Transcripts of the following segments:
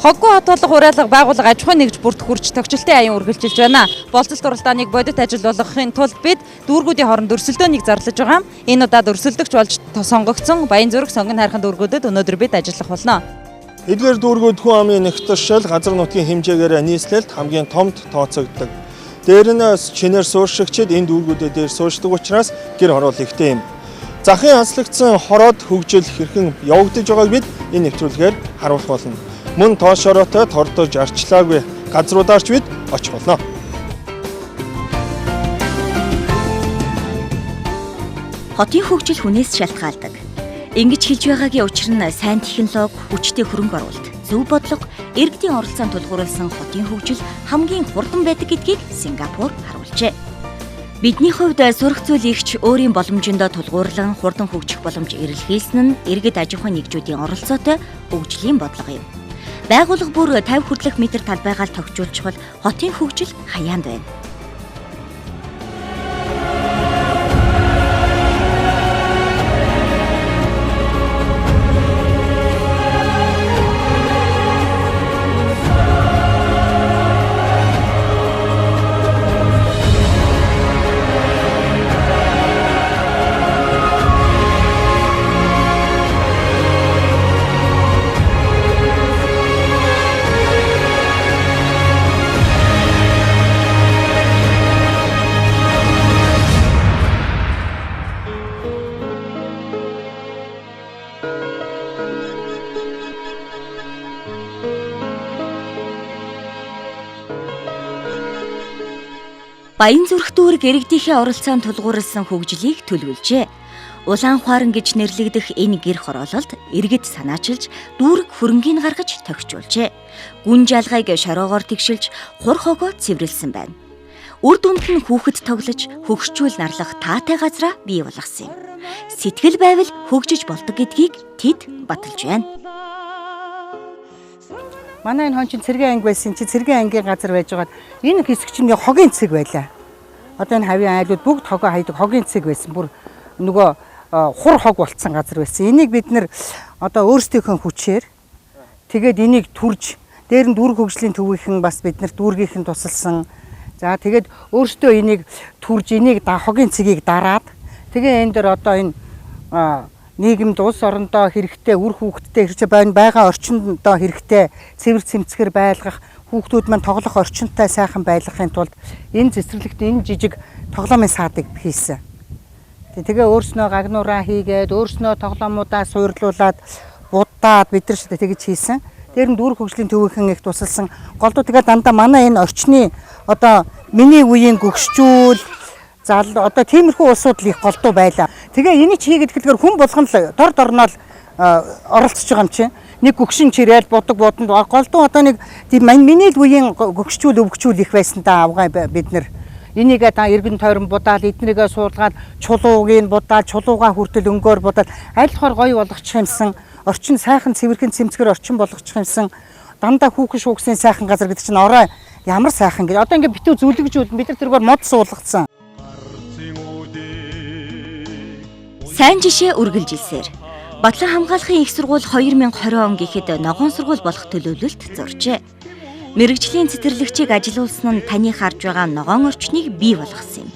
Хоггүй хот болго хураалга байгууллага аж ахуйн нэгж бүрт хүрч тохижилтын аян үргэлжилж байна. Болцол уралдааныг бодит ажил болгохын тулд бид дүүргүүдийн хооронд өрсөлдөөнийг зарлаж байгаа. Энэ удаад өрсөлдөгч болж сонгогдсон Баянзүрх сонгон хайрхан дүүргүүдэд өнөөдөр бид ажиллах болно. Эдгээр дүүргүүд хүн амын нэг туршил газар нутгийн хэмжээгээр нийслэлд хамгийн томд тооцогддог. Дээр нь шинээр суурьшигчид энэ дүүргүүдэд дээр суурьшдаг учраас гэр хороол ихтэй юм. Захын хаслагдсан хороод хөгжил хэрхэн явагдаж байгааг бид энэ нэвтрүүлгээр харуулах болно. Мөн тоос шороотой тордож арчлаагүй газруудаарч бид очих болно. Хотын хөгжил хүнээс шалтгаалдаг. Ингэж хэлж байгаагийн учир нь сайн технологи, хүчтэй хөрөнгө оруулалт, зөв бодлого, иргэдийн оролцоонд тулгуурласан хотын хөгжил хамгийн хурдан байдаг гэдгийг Сингапур харуулжээ. Бидний хувьд сурах зүйл ихч өөрийн боломжиндоо тулгуурлан хурдан хөгжих боломж эрэлхийлсэн нь иргэд аж ахуйн нэгжүүдийн оролцоотой хөгжлийн бодлого юм. Байгууллага бүр 50 хүртэлх метр талбайгаал тогтжуулчихвал хотын хөгжил хаяанд байна. Баянзүрх дүүрэг иргэдийнхээ оролцоонд тулгуурласан хөгжлийг төлөвлөжээ. Улаан хуаран гэж нэрлэгдэх энэ гэр хороололд иргэд санаачилж дүүрэг хөрөнгийг гаргаж тохижуулжээ. Гүн жалгайг шороогоор тэгшилж хур хогоо цэвэрлсэн байна. Үр дүнд нь хүүхэд тоглож хөгшчүүл нарлах таатай газраа бий болгосон юм. Сэтгэл байвал хөгжиж болдог гэдгийг тэд баталж байна. Манай энэ хон чин цэргийн анги байсан чи цэргийн ангийн газар байж байгаад энэ хэсэг чинь хогийн цэг байлаа. Одоо энэ хавийн айлууд бүгд хогоо хайдаг хогийн цэг байсан. Бүр нөгөө хур хог болцсон газар байсан. Энийг бид нэр одоо өөрсдийнхөө хүчээр тэгээд энийг түрж дээр нь дүүрэг хөгжлийн төвийнхэн бас бид нар дүүргийнхэн тусалсан. За тэгээд өөрсдөө энийг түрж энийг хогийн цэгийг дараад тэгээ энэ дэр одоо энэ нийгэмд улс орондоо хэрэгтэй үр хүүхдтэй хэрэгцээ байгаа орчиндоо хэрэгтэй цэвэр цэмцгэр байлгах хүүхдүүд маань тоглох орчинтай сайхан байлгахын тулд энэ цэцэрлэгт энэ жижиг тоглоомын саадыг хийсэн. Тэгээ өөрснөө гагнуураа хийгээд өөрснөө тоглоомуудаа суурлуулад будаад бид нар шидэ тэгж хийсэн. Дээр нь дүүрэг хөгжлийн төвийнхэн их тусалсан. Голдуу тэгээ дандаа манай энэ орчны одоо миний үеийн гөгшчүүл одоо тиймэрхүү улсууд л их голдуу байлаа. Тэгээ энийг хийгээд хэлэхээр хүн болгон л дор дорноо оролцож байгаа юм чинь. Нэг гөгшин чирээл будаг бодонд голдуу одоо нэг миний л үеийн гөгшчүүл өвгчүүл их байсан да авгаа бид нар. Энийгээ та эргэн тойрон будаал эднэрийгээ суулгаад чулуугийн будаал чулууга хүртэл өнгөөр будаал аль хор гоё болгочих юмсан орчин сайхан цэвэрхэн цэмцгэр орчин болгочих юмсан дандаа хүүхэн шүүгсийн сайхан газар гэдэг чинь орой ямар сайхан гэж одоо ингээ битүү зүлэгжүүд бид нар тэргээр мод суулгацсан. Сайн жишээ үргэлжилсээр Батлан хамгаалахын их сургууль 2020 он гэхэд ногоон сургууль болох төлөвлөлт зоржээ. Мэргэжлийн цэцэрлэгчийг ажилуулсан нь таны харж байгаа ногоон орчныг бий болгосон юм.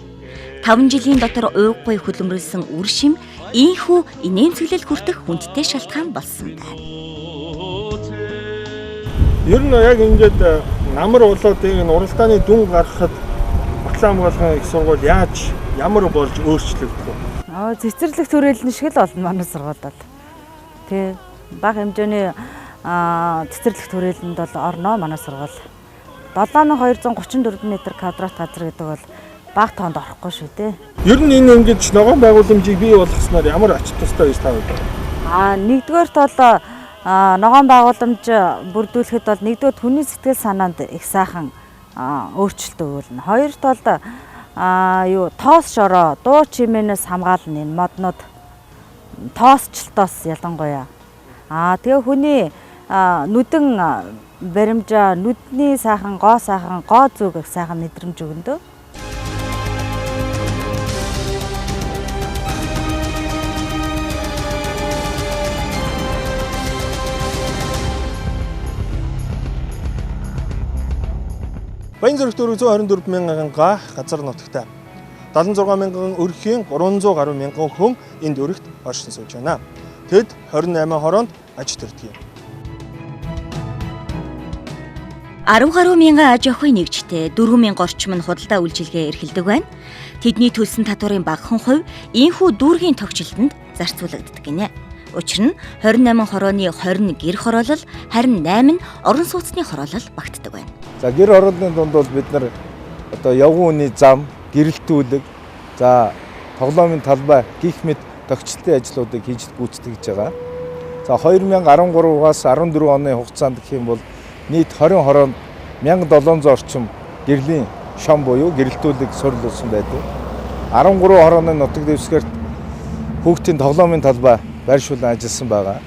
5 жилийн дотор уйггүй хөдөлмөрлсөн үр шим ийхүү инээмсэглэл хүртэх хүндтэй шалтгаан болсон байна. Ер нь яг ингээд намар болоодын уралдааны дүн гаргахад Батлан хамгаалахын их сургууль яаж ямар болж өөрчлөгдөх вэ? Цэцэрлэг төрөлн шиг л болно манай сургууль бол. Тэ бага хэмжээний цэцэрлэг төрөлөнд бол орноо манай сургууль. 7234 м2 газар гэдэг бол бага тоонд орохгүй шүү дээ. Ер нь энэ ингэж ногоон байгууламжийг бий болгосноор ямар ач тустай байж таа вэ? Нэгдүгээрт бол ногоон байгууламж бүрдүүлэхэд бол нэгдүгээр хүний сэтгэл санаанд их сайхан өөрчлөлт өгүүлнэ. Хоёрт бол тоос шороо дуу чимээнээс хамгаална энэ моднууд тоосчлтоос ялангуяа тэгээ хүний нүдэн баримжаа нүдний сайхан гоо зүг их сайхан мэдрэмж өгнө. Баянзүрх 424 мянган га газар нутагтай 76 мянган өрхийн 300 гаруй мянган хүн энд өргөт оршин сууж байна. Тэд 28 хороонд аж төрдөг юм. 10 гаруй мянган аж ахуй нэгжтэй 4000 орчим нь худалдаа үйлчилгээ эрхэлдэг байна. Тэдний төлсөн татварын багахан хувь ийхүү дүүргийн тогтчлолтод зарцуулагддаг гинэ. Учир нь 28 хорооны 20 гэр хороолол, харин 8 нь орон сууцны хороолол багтдаг байна. За гэр хорооллын дунд бол бид нар одоо явган үний зам, гэрэлтүүлэг, за тоглоомын талбай гих мэт тогтчлолтын ажлуудыг хийж гүйцэтгэж байгаа. За 2013-аас 14 оны хугацаанд гэх юм бол нийт 20 хороонд 1700 орчим гэрлийн шом буюу гэрэлтүүлэг сурлуулсан байдаг. 13 хорооны нутаг дэвсгэрт хүүхдийн тоглоомын талбай байршуулан ажилласан байгаа.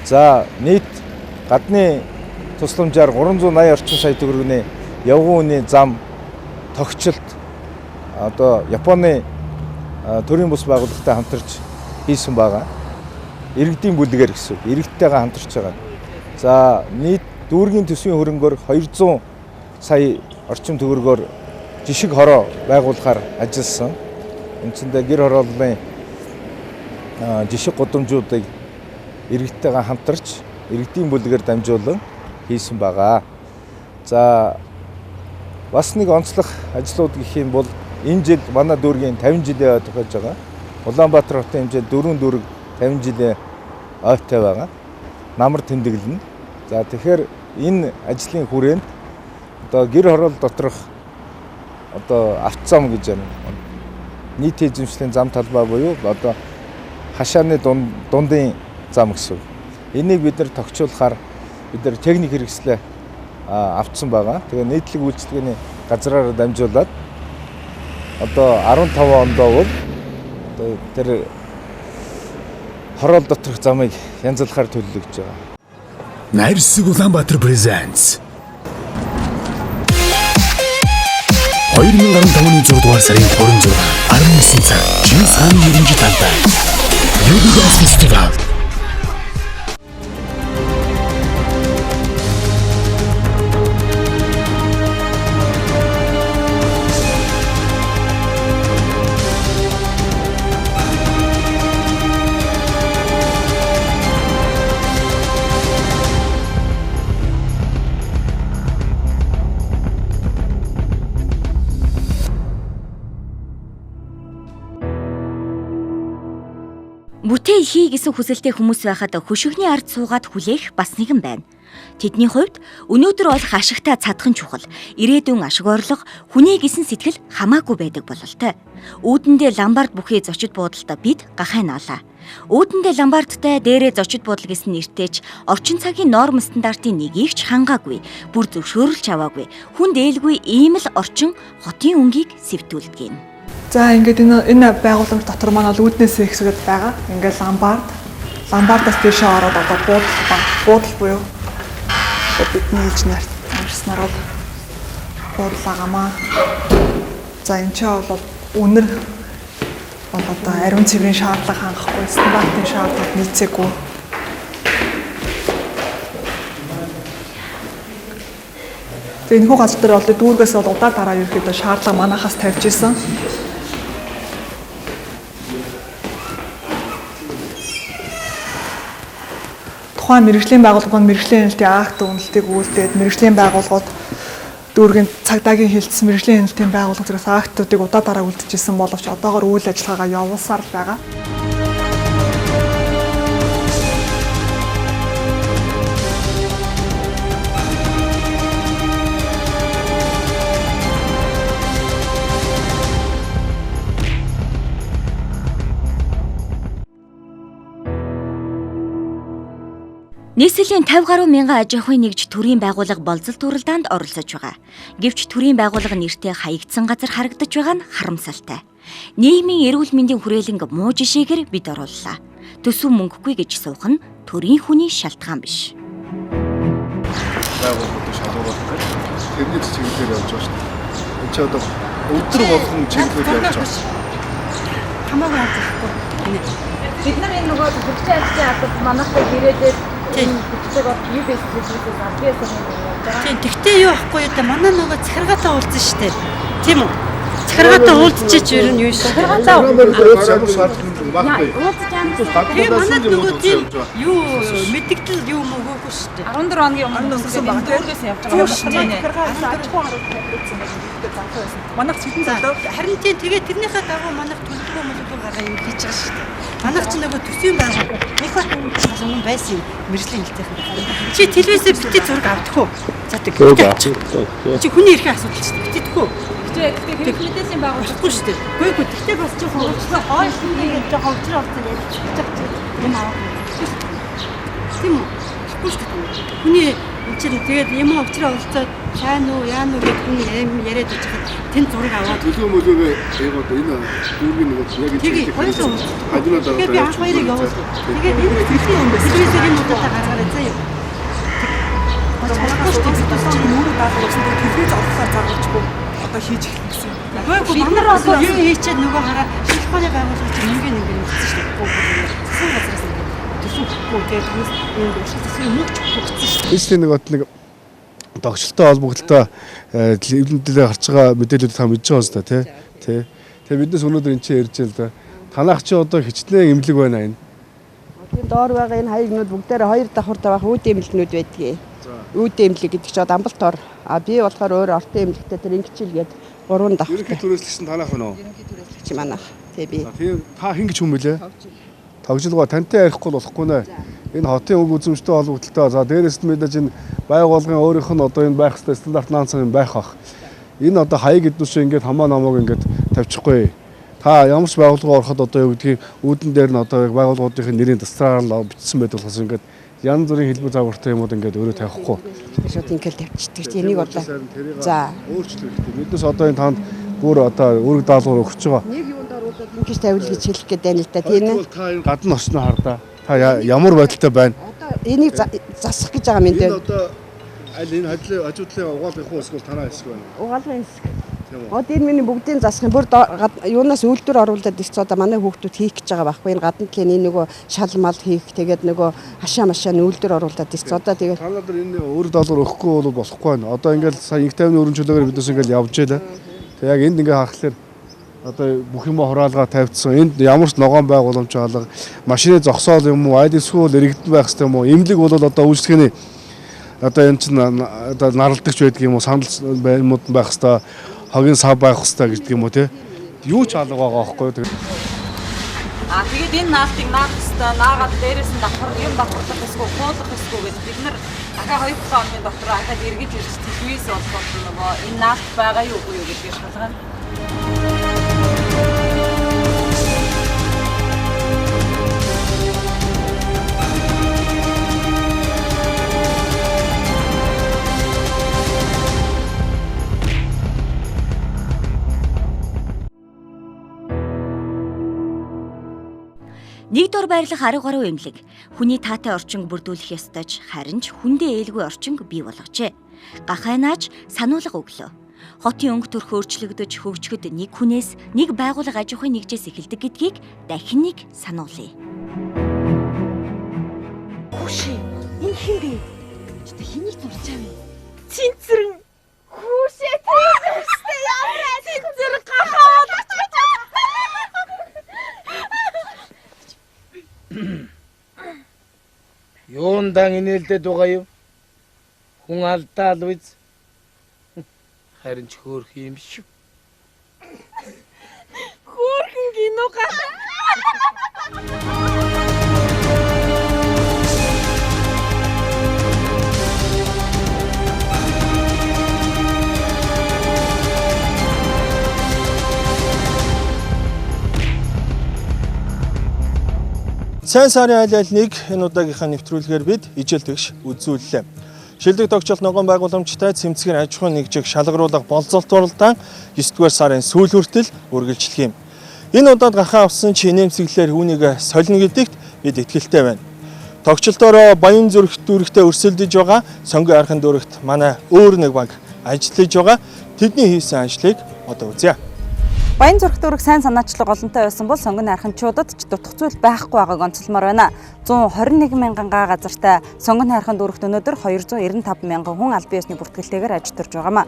За нийт гадны тусламжаар 380 орчим сая төгрөгийн явган үний зам тогтчлолт одоо Японы төрийн бус байгууллагатай хамтарч хийсэн байгаа. Иргэдийн бүлгээр гэсэн. Иргэдтэйгээ хамтарч байгаа. За нийт дүүргийн төсвийн хөрөнгөөр 200 сая орчим төгрөгөөр жишг хороо байгуулахаар ажилласан. Үндсэндээ гэр хорооллын жишг гудамжуудыг иргэдтэйгээ хамтарч иргэдийн бүлгээр дамжуулан хийсэн байгаа. За бас нэг онцлог ажлууд гэх юм бол энэ жил манай дүүргийн 50 жилийн ой тохиолж байгаа. Улаанбаатар хотын хэмжээнд 4 дүүрэг 50 жилийн ойтой байгаа. Намар тэмдэглэнэ. За тэгэхээр энэ ажлын хүрээнд одоо гэр хороол доторх одоо автозам гэж байна. Нийт эзэмшлийн зам талбай буюу одоо хашааны дундын зам гэсэн. Энийг бид нар тогтчуулахаар бид нар техник хэрэгслээ авцсан байгаа. Тэгээ нийтлэг үйлчлэгээний газраараа дамжуулаад одоо 15 онд бол одоо тэр хороол доторх замыг янзлахаар төлөвлөж байгаа. Найрсаг Улаанбаатар presents 2015 оны 6 дугаар сарын 26 19 цаг Чин сан 90 талбай Юдгас фестивал. Бүтээл хий гэсэн хүсэлтэй хүмүүс байхад хөшигний ард суугаад хүлээх бас нэгэн байна. Тэдний хувьд өнөөдөр олох ашигтай цадхан чухал, ирээдүйн ашиг орлого, хүний гэсэн сэтгэл хамаагүй байдаг бололтой. Үүдэндээ ламбард бүхий зочид буудалтай бид гахайнаалаа. Үүдэндээ ламбардтай дээрээ зочид буудал гэсэн нэртэйч орчин цагийн норм стандартын нэгийг ч хангаагүй, бүр зөвшөөрөлж аваагүй, хүн дээлгүй ийм л орчин хотын өнгийг сэвтүүлдэг юм. За ингээд энэ байгууламж дотор маань бол үүднээс ихсгээд байгаа. Ингээд ламбардаас дэше ороод одоо буудал буюу бидний ээж нарт амарснаар буудалагамаа. За энэ ч бол үнэр бол одоо ариун цэврийн шаардлага хангахгүй, стандартын шаардлага нийцээгүй. Тэгээ энэ хүү газар дээр бол дүүргээс бол удаа дараа ерөөхдөө шаардлага манахаас тавьж исэн. Тухайн мэргэжлийн байгууллагууд мэргэжлийн хяналтын акт үнэлтийг үйлдээд мэргэжлийн байгууллагууд дүүргийн цагдаагийн хилцсэн мэргэжлийн хяналтын байгууллага зэрэг актуудыг удаа дараа үлдчихсэн боловч одоогоор үйл ажиллагаагаа явуулсаар л байгаа. Нийслэлийн 50 гаруй мянган аж ахуй нэгж төрийн байгууллага болзол туралдаанд оролцож байгаа. Гэвч төрийн байгууллага нэртэй хаягдсан газар харагдаж байгаа нь харамсалтай. Нийгмийн эрүүл мэндийн хүрээлэнг муу жишээгээр бид орууллаа. Төсөв мөнгөгүй гэж суух нь төрийн хүний шалтгаан биш. Байгууллагуудыг шалгуулах гэж тэрний чиглэлээр явж байгаа шүү дээ. Энд ч одоо өдөр болгон чиглэлээр явж байгаа. Хамаагүй ажиллахгүй. Бид нар энэ нөгөө төгсгөө ажлын албад манайхтай гэрээдээ энэ бүтэцэг юу бэсэлж байгаа юм бэ? Тийм тэгтээ юу ахгүй юу да манай нөгөө захиргаатай уулзсан шүү дээ. Тийм үү? Захиргаатай уулзчих ер нь юу шүү. Захиргаатай Тэгээ манад нөгөө тийм юу мэддэгдэл юу мөгөөгүй шүү дээ. 14 хоногийн өмнө нөхсөн байгаа. Дөрөвөөс явж байгаа юм байна. Манайх цэдэн залуу харин тийм тэгээ тэрнийхээ дагуу манайх төлөвлөгөө мөлөглөө гараа юм хийж байгаа шүү дээ. Манайх ч нөгөө төсвийн байгаа. Нэг бат юм байсан юм. Мэргэжлийн хэлтийнхэн. Чи телевизээр битээ зураг авдаг уу? За тэг. Чи хүний эрхийн асуудал шүү дээ. Битгэв үү? Гэхдээ хэрэг мэдээллийн байгууллагагүй шүү дээ. Үгүй тэгтээ бас чи хөвчлөө хойш ингээд жоохон хөвчрөө болсон ярьж юм аа. Тийм үү? Тэгэхгүй шүү дээ. Хүний чинь тэгээд юм хөвчрөө болцоод сайн уу яа нү гэдэг хүн юм яриад байж хад тэн зураг аваад төлөө мөлөөгөө ягууд энэ дүүргийн нэг яг тийм хоёроо хажуунаа дараа тэгээд анх хоёрыг явуулсан. Тэгээд энэ телевизээр юм удаа гаргаарай заяа. Чаргаас төгссөн нүрэ даалгуулсан телевиз авахаар заргалжгүй одоо хийж эхэлсэн гэсэн. Үгүй бид нар одоо юу хийчихэд нөгөө хараа шилхооны байгууллагч мөнгөний нэг юм хэлсэн шүү дээ. Засгийн газраас төсөвгүй тэгээд хүмүүс энэ засгийн мөнгө өгсөн шүү дээ. Эслийн нэг тогтчлолтой холбогдлоо эвлэмжлэлээ гарч байгаа мэдээлэлүүд та мэдж байгаа юм да тий. Тэгээ биднес өнөөдөр энэ чинь ярьж байна л да. Танах чи одоо хичнээн эмнэлэг байна энэ. Тийм доор байгаа энэ хаягнууд бүгдээрээ хоёр давхартай байх үүд эмнэлгнүүд байдгийг. Үүд эмнэлэг гэдэг чинь Амбалтор. А би болохоор өөр ортой эмнэлэгтэй тэр ингэчилгээд 3 давхар. Ерөнхий төрөөслөгч нь танах байна уу? Ерөнхий төрөөслөгч манайх. Тий би. Тийм та хин гэж хүн мөлөө? Тогжилгоо тантай ярихгүй болохгүй нэ. Энэ хотын өг үзэмжтэй холбогдлоо. За дээрээс нь мэдээж энэ байгууллагын өөрийнх нь одоо энэ байх хэвээр стандарт наанцсан юм байх бах. Энэ одоо хаяг гэднүүшээ ингээд хамаа намааг ингээд тавьчихгүй. Та ямар ч байгууллага ороход одоо юу гэдгийг үүдэн дээр нь одоо байгууллагуудын нэрийн дастраар бичсэн байдаг болохоос ингээд янз бүрийн хэлбэр загвартай юмуд ингээд өөрөө тавихгүй. Шууд ингээд тавьчихдаг. Энийг одоо за өөрчлөх хэрэгтэй. Биднес одоо энэ танд бүр одоо үүрэг даалгавар өгч байгаа. Нэг юунд оруулаад ингэж тавил гэж хэлэх гээд байна л да тийм ээ. Та энэ гадна орсноо хардаа. Та ямар байдалтай байна? Одоо энийг засах гэж байгаа юм дээр. Одоо аль энэ хажуудлын угаалгын хуу эсвэл танаа хэсэг байна. Угаалгын хэсэг. Одоо энэ миний бүгдийг засах юм. Бүр юунаас үйлдвэр оруулаад ирсэн одоо манай хүүхдүүд хийх гэж байгаа байхгүй. Энэ гадна талын энэ нөгөө шал мал хийх тэгээд нөгөө хашаа машаа үйлдвэр оруулаад ирсэн. Одоо тэгээд та нар энэ өөрөөр даалгавар өгөхгүй бол болохгүй байна. Одоо ингээд сая инх тайвны өрн чөлөөгөр бидээс ингээд явж байлаа. Тэг яг энд ингээд харахаар одоо бүх юм хураалгаа тавьдсан. Энд ямар ч ногоон байгууламж хаалга, машины зогсоол юм уу, айд эсвэл иргэдэн байх хэрэгтэй юм уу? Эмнэлэг бол одоо үйлчлэгээний одоо энэ чинь одоо наралдагч байдаг юм уу? Санал юмуд байх хэрэгтэй. Хогийн сав байх хэрэгтэй гэдэг юм уу те? Юу ч алга байгаа байхгүй юу? Тэгээд энэ наалтыг наах хэрэгтэй, наагаад дээрээс нь давхар юм давхарлах эсвэл хуулах эсвэл гэдэг бид нар дахиад 2 хоногийн дотор ахад эргэж ирж телевиз олгох нөгөө энэ наалт байгаа юу үгүй юу гэдгийг шалгана. Нэгдүгээр байрлах 10 гаруй эмнэлэг хүний таатай орчинг бүрдүүлэх ёстойч харин ч хүндээ ээлгүй орчинг бий болгожээ. Гахайнаач сануулга өглөө. Хотын өнгө төрх өөрчлөгдөж хөгжөхөд нэг хүнээс нэг байгууллага аж ахуйн нэгжээс эхэлдэг гэдгийг дахин нэг сануулъя. Хүши, энэ хин бэ? Чи хэнийг зурж байгаа юм? Цэнцэрэн. Хүшээ цэнцэрчтэй яваа. Цэнцэр гахаад. Юундан инээлдэд байгаа юм? Хүн алдаал биз? Харин ч хөөх юм шүү. Хөөрхөн гинөө гах. Сайн сарын аль альныг энэ удаагийнхаа нэвтрүүлгээр бид ижил тэгш үзүүллээ. Шилдэг тогтчлолт ногоон байгууламжтай цэмцгийн аж ахуйн нэгжийг шалгаруулах боловсролтуулалтан 9-р сарын сүүл хүртэл үргэлжлэх юм. Энэ удаад гархан авсан чинэмсэглэлээр үүнийг солино гэдэгт бид итгэлтэй байна. Тогтчлолтоор баян зүрх дүүрэгтээ өрсөлдөж байгаа сонгон архан дүүрэгт манай өөр нэг баг ажиллаж байгаа. Тэдний хийсэн ажлыг одоо үзье. Баянзүрх дүүрэг сайн санаачлаг олонтой байсан бол сонгон хайрханчуудад ч дутх зүйл байхгүй байгааг онцлмоор байна. 121 мянган га газартай сонгон хайрхан дүүрэгт өнөөдөр 295 мянган хүн аль биесний бүртгэлтэйгээр аж төрж байгаамаа.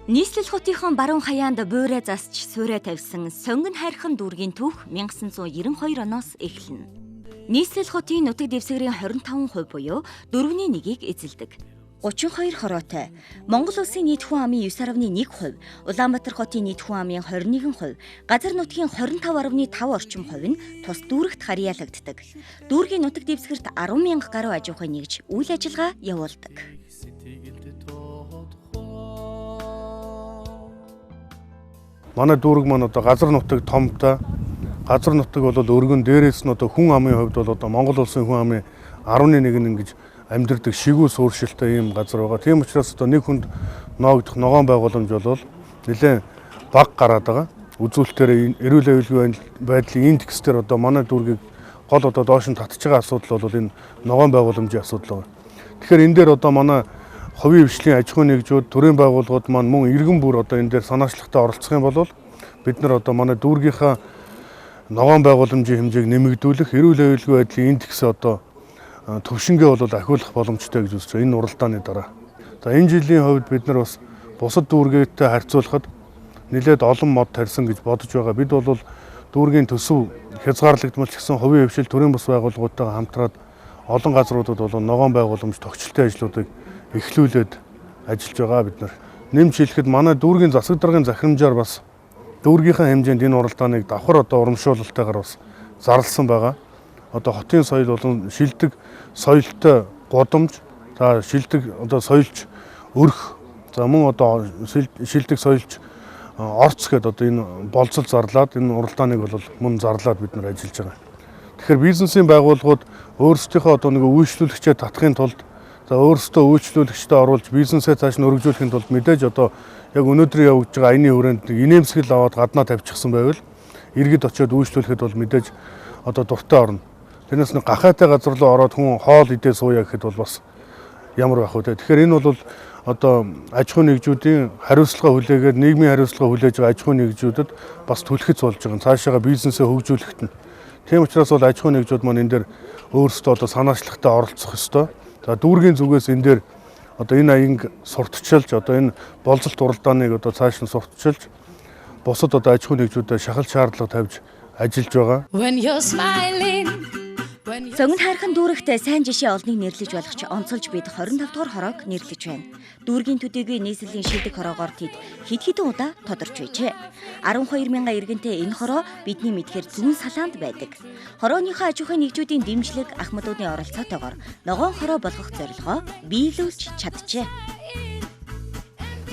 Нийслэл хотынхон баруун хаяанд буурай засч суурай тавьсан сонгон хайрхан дүүргийн түүх 1992 оноос эхэлнэ. Нийслэл хотын нутаг дэвсгэрийн 25% буюу 4/1-ийг эзэлдэг. 32 хороотой. Монгол улсын нийт хүн амын 9.1%, Улаанбаатар хотын нийт хүн амын 21%, газар нутгийн 25.5 орчим хувь нь тус дүүрэгт харьяалагддаг. Дүүргийн нутаг дэвсгэрт 10 мянга гаруй аж ахуй нэгж үйл ажиллагаа явуулдаг. Манай дүүрэг маань одоо газар нутаг томтой. Газар нутаг бол өргөн дээрээс нь одоо хүн амын хувьд бол одоо Монгол улсын хүн амын 11 нь ингэж амьдардаг шигүү сууршилтай ийм газар байгаа. Тийм учраас одоо нэг хүнд ноогдох ногоон байгууламж бол нэлээд бага гараад байгаа. Үзүүлэлтээр эрүүл аюулгүй байдлын индекс дээр одоо манай дүүргийг гол одоо доош нь татж байгаа асуудал бол энэ ногоон байгууламжийн асуудал байна. Тэгэхээр энэ дээр одоо манай хувийн хвшлийн аж ахуй нэгжүүд, төрийн байгууллагууд маань мөн иргэн бүр одоо энэ дээр санаачлагтай оролцох юм бол бид нар одоо манай дүүргийнхаа ногоон байгууламжийн хэмжээг нэмэгдүүлэх, эрүүл аюулгүй байдлын индексээ одоо төвшингээ бол ахиулах боломжтой гэж үзэж байна энэ уралдааны дараа. За энэ жилийн хувьд бид нар бас бусад дүүргээтэй харьцуулахад нэлээд олон мод тарьсан гэж бодож байгаа. Бид бол дүүргийн төсөв хязгаарлагдмал ч гэсэн хувийн хвшил, төрийн бас байгууллагуудтайгаа хамтраад олон газруудад бол ногоон байгууламж тогтчлтын ажлуудыг эхлүүлээд ажиллаж байгаа бид нар. Нэмж хэлэхэд манай дүүргийн засаг даргын захирамжаар бас дүүргийнхаа хэмжээнд энэ уралдааныг давхар одоо урамшуулалтайгаар бас зарласан байгаа. Одоо хотын соёл болон шилдэг соёлтой гудамж, за шилдэг одоо соёлч өрх, за мөн одоо шилдэг соёлч орц гэдэг одоо энэ болцол зарлаад энэ уралдааныг бол мөн зарлаад бид нар ажиллаж байгаа. Тэгэхээр бизнесийн байгууллагууд өөрсдийнхөө одоо нэг үйлчлүүлэгчээ татахын тулд за өөрсдөө үйлчлүүлэгчтэй оруулж бизнесээ цааш нь өргөжүүлэхийн тулд мэдээж одоо яг өнөөдөр явагдаж байгаа аяны хүрээнд инээмсэгэл аваад гаднаа тавьчихсан байвал иргэд очиод үйлчлүүлэхэд бол мэдээж одоо дуртай орно. Тэрнээс нь гахайтай газар руу ороод хүн хоол идээ сууя гэхэд бол бас ямар байх вэ? Тэгэхээр энэ бол одоо аж ахуй нэгжүүдийн хариуцлага хүлээгээд нийгмийн хариуцлага хүлээж байгаа аж ахуй нэгжүүдэд бас түлхэц болж байгаа. Цаашаага бизнесээ хөгжүүлэхэд нь. Тийм учраас бол аж ахуй нэгжүүд маань энэ дээр өөрсдөө одоо санаачлагтай оролцох ёстой. За дүүргийн зүгээс энэ дээр одоо энэ аянг сурталчилж одоо энэ болцолт уралдааныг одоо цааш нь сурталчилж бусад одоо аж ахуй нэгжүүдэд шахал шаардлага тавьж ажиллаж байгаа. Сонгон хайрхан дүүрэгт сайн жишээ олныг нэрлэж болгоч онцолж бид 25 дугаар хороог нэрлэж байна. Дүүргийн төдийгүй нийслэлийн шилдэг хороогоор тэд хэд хэдэн удаа тодорч байжээ. 12 мянган иргэнтэй энэ хороо бидний мэдхээр зүүн салаанд байдаг. Хорооныхоо аж ахуйн нэгжүүдийн дэмжлэг ахмадуудын оролцоотойгоор ногоон хороо болгох зорилгоо биелүүлж чаджээ.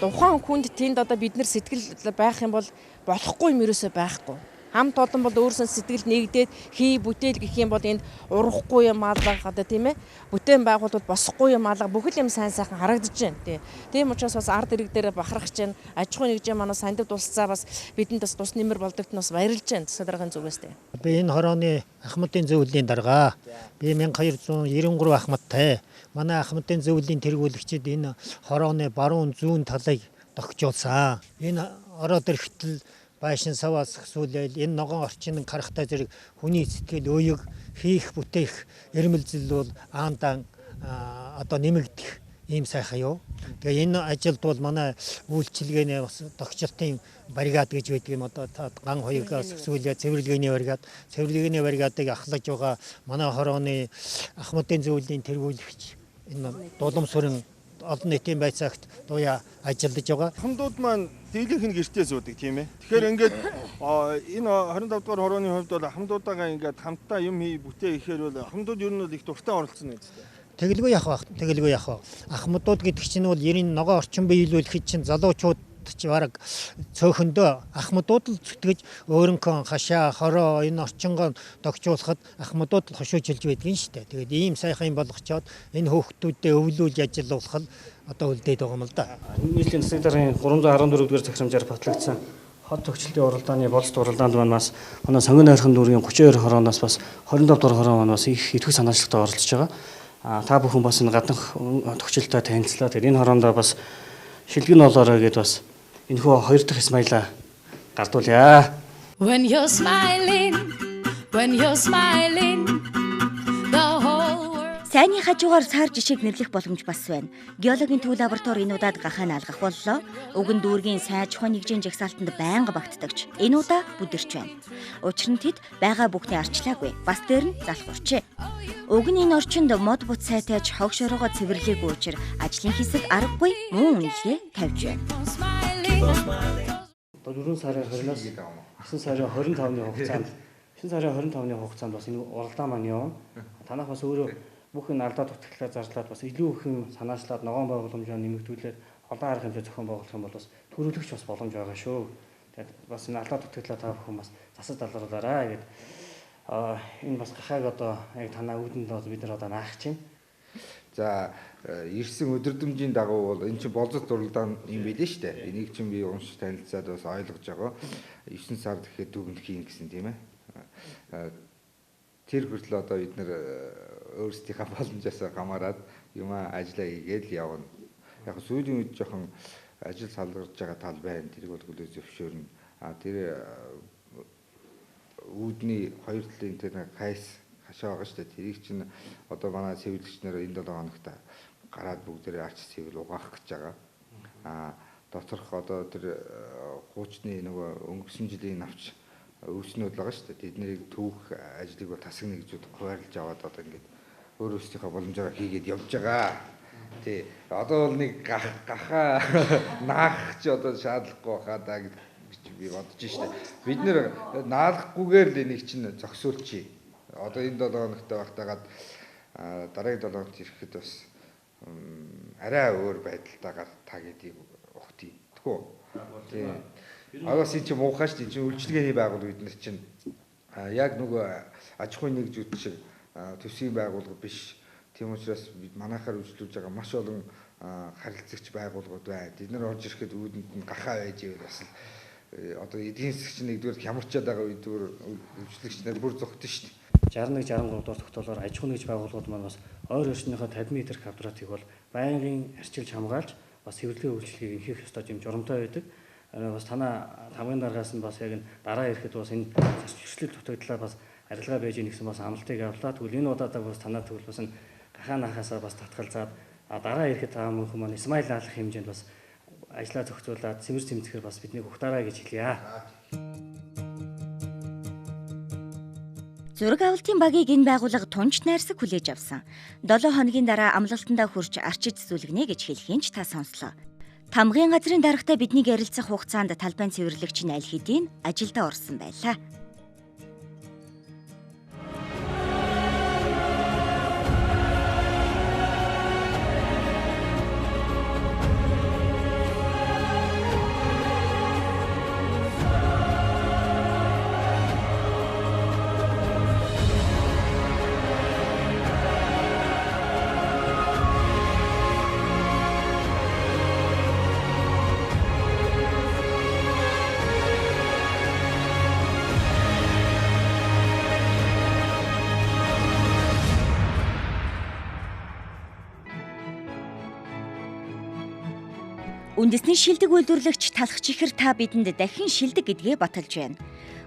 Тухайн хүнд тэнд одоо бид нар сэтгэл байх юм бол болохгүй юм ерөөсөй байхгүй. Хамт олон бол өөрсөө сэтгэл нэгдээд хий бүтээл гэх юм бол энд урахгүй юм алга одоо тийм ээ бүтээн байгуулалт босхгүй юм алга бүхэл юм сайн сайхан харагдаж байна тийм учраас бас ард ирэг дээр бахарах чинь аж ахуй нэгжээ манай сандад тусцаа бас бидэнд бас тус нэмэр болдогт нь бас баярлж байна засаг даргын зүгээс тийм. Би энэ хорооны ахмадын зөвлөлийн дарга. Би 1293 ахмадтай. Манай ахмадын зөвлөлийн тэргүүлэгчид энэ хорооны баруун зүүн талыг тогтжуулсан. Энэ ороо дээр хөтөл байшин саваас сүлээл энэ ногоон орчиныг харахтай зэрэг хүний сэтгэл өөйг хийх бүтээх эрмэлзэл бол аандан одоо нэмэгдэх ийм сайхан юу. Тэгээ энэ ажилд бол манай үйлчилгээний бас тогтчлтын бригад гэж байдаг юм одоо ган хоёргаас сүлээ цэвэрлэгээний бригадыг ахлаж байгаа манай хорооны ахмадын зөвлөлийн тэргүүлэгч энэ дулам сүрэн олон нийтийн байцаагт дуяа ажиллаж байгаа. Ахмадууд маань дийлийнх нь гэртээ зүүдэг тийм ээ. Тэгэхээр ингээд энэ 25 дугаар хорооны хувьд бол ахмадуудаагаа ингээд хамтдаа юм бүтээ ихээр бол ахмадууд ер нь бол их дуртай оролцсон юм дээ. Тэгэлгүй яах вэ? Ахмадууд гэдэг чинь бол 90 ногоо орчин биелүүлэхэд чинь залуучууд ч бараг цөөхөндөө ахмадууд л зүтгэж өөрөнгөө хашаа хороо энэ орчингоо догжуулахад ахмадууд л хошуужилж байдгийн шүү дээ. Тэгээд ийм сайхан юм болгочоод энэ хөөхтүүдэд өвлүүлж ажиллуулах л одоо үлдээд байгаа юм л да. Нийслэлийн засаг даргын 314-р захирамжаар батлагдсан хот төгчлөлийн уралдааны болцт уралдаанд маань бас манай сонгон ойрхон дүүргийн 32 хорооноос бас 25 дугаар хороо маань бас их идэвх санаачлагтай оролцож байгаа. Та бүхэн бас энэ гаднах төгчлөлтөд танилцлаа. Тэгээд энэ хороондоо бас шилгэн олоорой гэдээ бас энэхүү 2 дахь смайлаа гардуулъя. When you're smiling the whole world. Сайнны хажуугаар сар жишээг нэрлэх боломж бас байна. Геологийн төв лаборатори энэ удаад гахаан алгах боллоо. Уган дүүргийн сайн чухал нэгжийн жагсаалтанд байнга багтдагч. Энэ удаа бүдэрч байна. Учир нь тэд байгаа бүхний арчлаагүй. Бас дээр нь залхуурчээ. Уг нь энэ орчинд мод бут сайтайч хогшорогоо цэвэрлээгүй учраа ажлын хэсэг аргагүй мөн үнэлгээ тавьж байна. 4 сарын 20-наас 9 сарын 25-ны хугацаанд 9 сарын 25-ны хугацаанд бас энэ уралдаан маань явна. Танах бас өөрөө бүх энэ алдаа дутагдлаа зарлаад бас илүү их юм санаачлаад ногоон байгууламжаа нэмэгдүүлээд олон арга хэмжээ зохион байгуулах юм бол бас төрөлөгч бас боломж байгаа шүү. Тэгээд бас энэ алдаа дутагдлаа та бүхэн бас засаж далруулаарай гэдэг. Энэ бас гахааг одоо яг танаа үүдэнд бид нар одоо наах чинь. За ирсэн өдөрдөмжийн дагуу бол энэ чинь болцот уралдаан юм билээ шүү дээ. Энийг чинь би уншиж танилцаад бас ойлгож байгаа. 9 сар гэхэд дүгнэх юм гэсэн тийм ээ. Тэр хүртэл одоо бид нэр өөрсдийнхээ боломжоос гамаараад юм ажиллаа хийгээд явна. Яг сүүлийн үед жоохон ажил салгарч байгаа тал байна. Тэрийг бол хүлээж зөвшөөрнө. Тэр үүдний 2 талын тэр хайс хашаа байгаа шүү дээ. Тэрийг чинь одоо манай цэвэрлэгчнэр энэ 7 хоногт гараад бүгдээрээ арч цэвэр угаах гэж байгаа. Доторх одоо тэр хуучны нөгөө өнгөрсөн жилийн навч өвчнүүд байгаа шүү дээ. Тэднийг түүх ажлыг бол тасаг нэгжүүд хуваарлаж аваад одоо ингээд өөр өөрсдийнхөө боломжоор хийгээд явж байгаа. Тий. Одоо бол нэг гахаа наах ч одоо шаардлагагүй хаа даа гэж би бодож штэ. Бид нэр наалахгүйгээр л энийг чинь зөксөөлчихье. Одоо энэ 7 хоногтой багтаагаад дараагийн 7 хоногт ирэхэд бас арай өөр байдалтайгаар та гэдгийг ухтий. Тэгвэл тийм. Агаас энэ чинь муухай шүү дээ. Чинь үйлчлэгээний байгууллага бид нар чинь яг нөгөө аж ахуйн нэгжүүд шиг төсвийн байгууллага биш. Тийм учраас бид манайхаар үйлчлүүлж байгаа маш олон харилцагч байгууллагууд байна. Бид нар орж ирэхэд үүдэнд нь гахаа байж ивэл бас одоо эдийн засгийн нэгдүгээр хямарчаад байгаа үед үйлчлэгч нар бүр зогтсон шүү дээ. 61 63 дугаар тогтоолоор аж ахуйн нэгж байгууллагууд маань бас ойр орчныхоо 50 м квадратыг бол байнгын арчилж хамгаалж бас цэвэрлэгийн үйлчлэгийг хийх ёстой юм журамтай байдаг. Бас танаа хамгийн дараагаас нь бас яг дараа ирэхэд бас энэ зарчмчлал дутагдлаа бас арилгаа байж гэнэ гэсэн бас амлалтыг авлаа. Тэгвэл энэ удаадаг бас танаа тэгвэл бас гахаа нахаасаа бас татгалзаад дараа ирэхэд та бүхэн маань смайл наалах хэмжээнд бас ажлаа зохицуулаад цэвэр цэмцэхээр бас бидний ухтаарай гэж хэлье. Зураг авалтын багийг энэ байгууллага тунч найрсаг хүлээж авсан. 7 хоногийн дараа амлалтандаа хүрч арчиж зүлгэнэ гэж хэлхийн ч та сонслоо. Тамгын газрын дарагтай биднийг ярилцах хугацаанд талбайн цэвэрлэгч нь аль хэдийн ажилдаа орсон байлаа. Үндэсний шилдэг үйлдвэрлэгч талах чихэр та бидэнд дахин шилдэг гэдгээ баталж байна.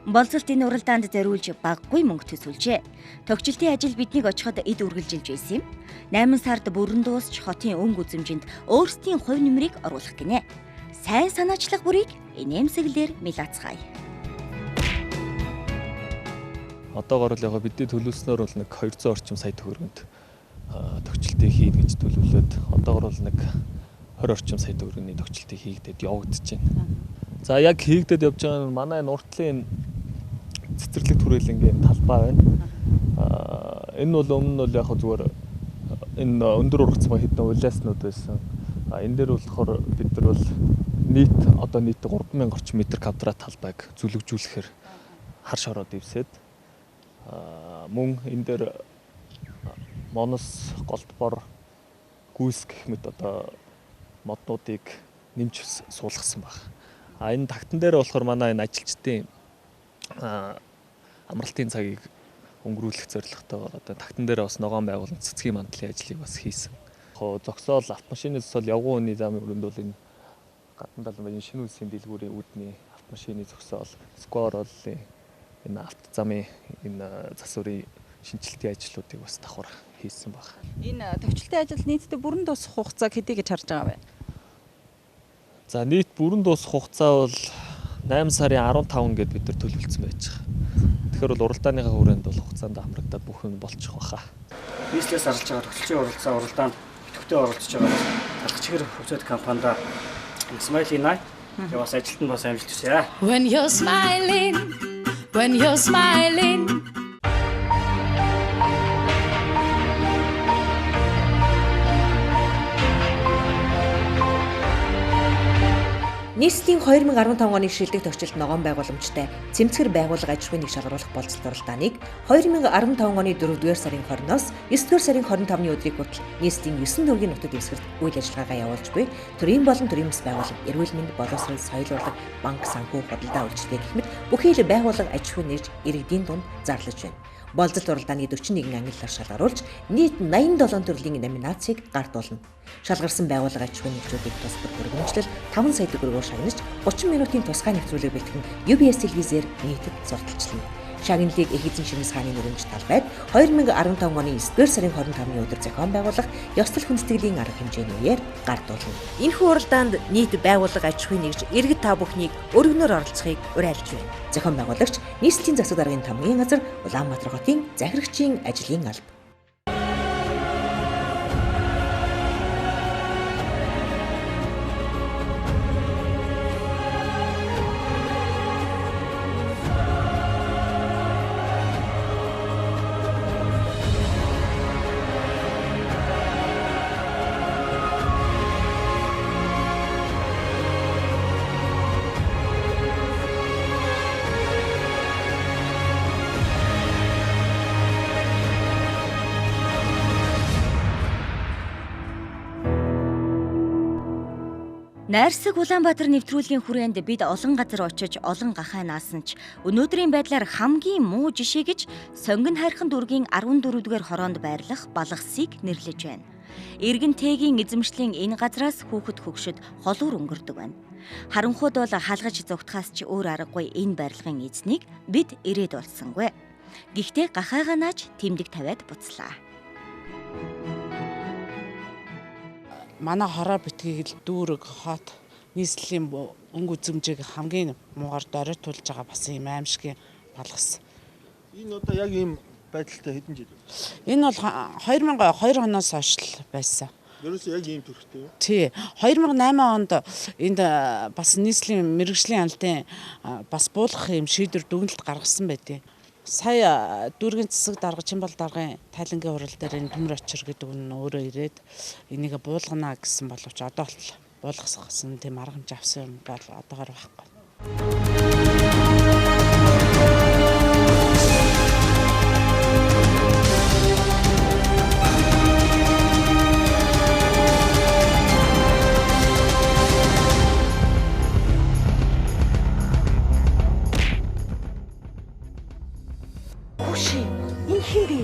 Болцолт энэ уралдаанд зориулж баггүй мөнгө төсвөлжээ. Төгчлөлтийн ажил биднийг очиход эд үргэлжилж байсан юм. 8 сард бүрэн дуусч хотын өнгө үзэмжинд өөрсдийн хувь нэмрийг оруулах гинэ. Сайн санаачлах бүрийг инээмсэглэлээр мэлацгаая. Одоогоор л яг бидний төлөвлөснөөр бол нэг 200 орчим сая төгрөгөнд төгсөлтийг хийнэ гэж төлөвлөд одоогор бол нэг 20 орчим сая төгрөгийн төгсөлтийг хийгдээд явагдаж байна. За яг хийгдээд явж байгаа нь манай нуртлын цэцэрлэг түрээлэнгийн талбай байна. Энэ бол өмнө нь бол яг зүгээр энэ өндөр ургацсан хэдэн улааснууд байсан. Энэ дээр болохоор бид нар бол нийт 3000 орчим метр квадрат талбайг зүлэгжүүлэхээр хар шороо дэвсээд мөн энэ дээр монос, голдбор, гүйс гэх мэт моднуудыг нэмж суулгасан баг. Энэ тагтан дээр болохоор манай энэ ажилчдын амралтын цагийг өнгөрүүлэх зорилготойгоор тагтан дээр бас ногоон байгуулан цэцгийн мандлын ажлыг бас хийсэн. Зогсоол автомашины зогсоол явган хүний замын өрөөнд бол энэ гадна талбайны шинэ үлсийн дэлгүүрийн үүдний автомашины зогсоол, сквороолын энэ автозамын энэ засварын шинжилтийн ажлуудыг бас давхар хийсэн баг. Энэ төвчлөлтийн ажил нийтдээ бүрэн дуусах хугацааг хэдий гэж харж байгаа вэ? За нийт бүрэн дуусах хугацаа бол 8 сарын 15 гэд бид нар төлөвлөсөн байж байгаа. Тэгэхээр бол уралдааныхаа хүрээнд бол хугацаанд амрагдаад бүх юм болчих واخа. Нийслэлээс арилж байгаа төгслийн уралдаан уралдаанд идэвхтэй оролцож байгаа талхчгэр хөвцөд компанид Smiling Night бас ажилтнаа бас амжилт хүсье. When you're smiling Нийслэлийн 2015 оны шилдэг төгсөлт ногоон байгууламжтай цэмцгэр байгууллага аж ахуйн нэг шалгаруулах болцолт уралдааныг 2015 оны 4-р сарын 20-оос 9-р сарын 25-ны өдрийг хүртэл нийслэлийн 9 дүүргийн нутаг дэвсгэрт үйл ажиллагаагаа явуулж буй төрийн болон төрийн бас байгууллага, эрүүл мэнд, боловсрол, соёл урлаг, банк, санхүү, худалдаа үйлчлэг гэх мэт бүхий л байгууллага аж ахуйн нэгж иргэдийн дунд зарлаж байна. Болцолт уралдааны 41 ангиллаар шалгаруулж нийт 87 төрлийн номинацийг гардуулна. Шалгарсан байгууллага аж ахуйн нэгжүүдийг тусгай хөргөмжлөл 5 сая төгрөгөөр шагнаж 30 минутын тусгай нэвтрүүлэг бэлтгэн UBS телевизээр нийтэд зурталчлана. Шагналыг их эзэн Шингис хааны нэрмж талбайд 2015 оны 9-р сарын 25-ны өдөр зохион байгуулах ёслол хүндэтгэлийн арга хэмжээний үеэр гардуулна. Энэхүү уралдаанд нийт байгууллага аж ахуйн нэгж иргэд та бүхнийг өргөнөөр оролцохыг уриалж байна. Зохион байгуулагч нийслэлийн засаг даргын тамгын газар Улаанбаатар хотын захирагчийн ажлын алба. Найрсаг Улаанбаатар нэвтрүүлгийн хүрээнд бид олон газар очиж олон гахай наасан ч өнөөдрийн байдлаар хамгийн муу жишээ гэж Сонгон хайрхан дүүргийн 14-р хороонд байрлах Балгасыг нэрлэж байна. Эргэн тээгийн эзэмшлийн энэ газраас хүүхэд хөгшөд холуур өнгөрдөг байна. Харанхуйд бол хаалгаж зүгтхаас ч өөр аргагүй энэ барилгын эзнийг бид ирээд болсонгүй. Гэхдээ гахайгаа нааж тэмдэг тавиад буцлаа. Манай хороо битгий дүүрэг хот нийслэлийн өнгө үзэмжийг хамгийн муугаар доройтуулж байгаа бас юм аимшигын Балгас. Энэ одоо яг ийм байдалтай хэдэн жил вэ? Энэ бол 2002 оноос хойш л байсан. Ерөөсөө яг ийм төрхтэй юу? Тий. 2008 онд энд бас нийслэлийн мэрэгжлийн албан бас буулгах юм шийдвэр дүгнэлт гаргасан байдیں۔ Сая дүүргийн засаг дарга Чимбал даргын тайлангийн хурал дээр энэ төмөр очир гэдэг нь өөрөө ирээд энийг буулгана гэсэн боловч одоо бол буулгасан тийм арга хэмжээ авсан юм бол одоогор байхгүй. Энэ хин бэ?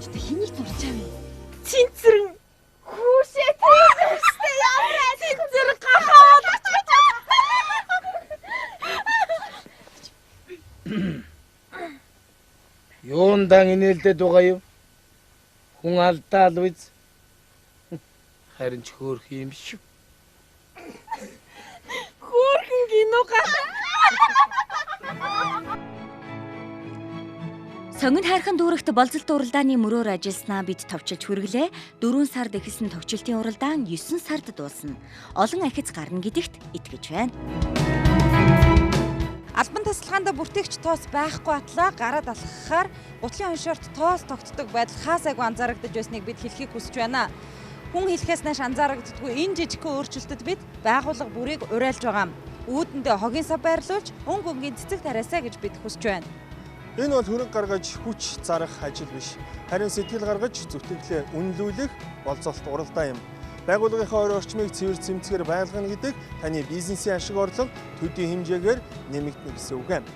Чи хэнийг зурж байгаа юм? Цэнцэрэн хүүшээ тэрэгтэй яамраа цэнцэр гахаад. Юундан инээлдэд байгаа юм? Хүн алдаал биз? Харин ч хөөх юм шүү. Хөөхөн гинөө гахаа. Сонгон хайрхан дүүрэгт болзолт уралдааны мөрөөр ажилласнаа бид товчилж хүргэлээ. 4 сард эхэлсэн товчлтын уралдаан 9 сард дуусна. Олон ахиц гарна гэдэгт итгэж байна. Албан тасалгаанд бүртгэгч тоос байхгүй атлаа гараад алхахаар гутлын уншаарт тоос тогтдог байдал хаасайгүй анзаарагдаж байсныг бид хэлхийг хүсэж байна. Хүн хэлэхээс нааш анзаарагддаггүй энэ жижигхэн өөрчлөлтөд бид байгууллага бүрийг уриалж байгаа. Үүдэндээ хогийн сав байрлуулж өнг өнгийн цэцэг тариасаа гэж бид хүсэж байна. Энэ бол хөрөнгө гаргаж хүч зарах ажил биш. Харин сэтгэл гаргаж зүтгэлээ үнэлүүлэх болцолт уралдаан юм. Байгууллагынхаа ойр орчмыг цэвэр цэмцгээр байлгана гэдэг таны бизнесийн ашиг орлого төдий хэмжээгээр нэмэгдэнэ гэсэн үг юм.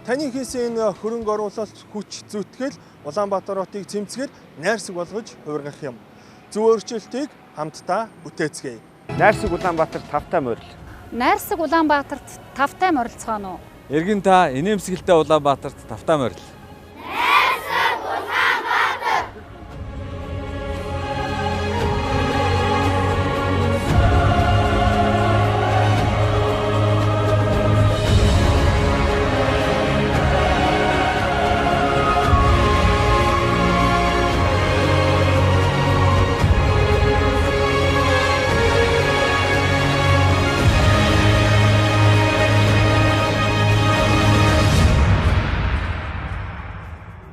Таны хийсэн энэ хөрөнгө оруулалт хүч зүтгэл Улаанбаатар хотыг цэмцгээр найрсаг болгож хувиргах юм. Зөв өөрчлөлтийг хамтдаа бүтээцгээе. Найрсаг Улаанбаатар 5-тай морил. Найрсаг Улаанбаатарт 5-тай морилцгаано уу? Эргэн та инээмсэгэлтэй Улаанбаатарт 5-тай морил.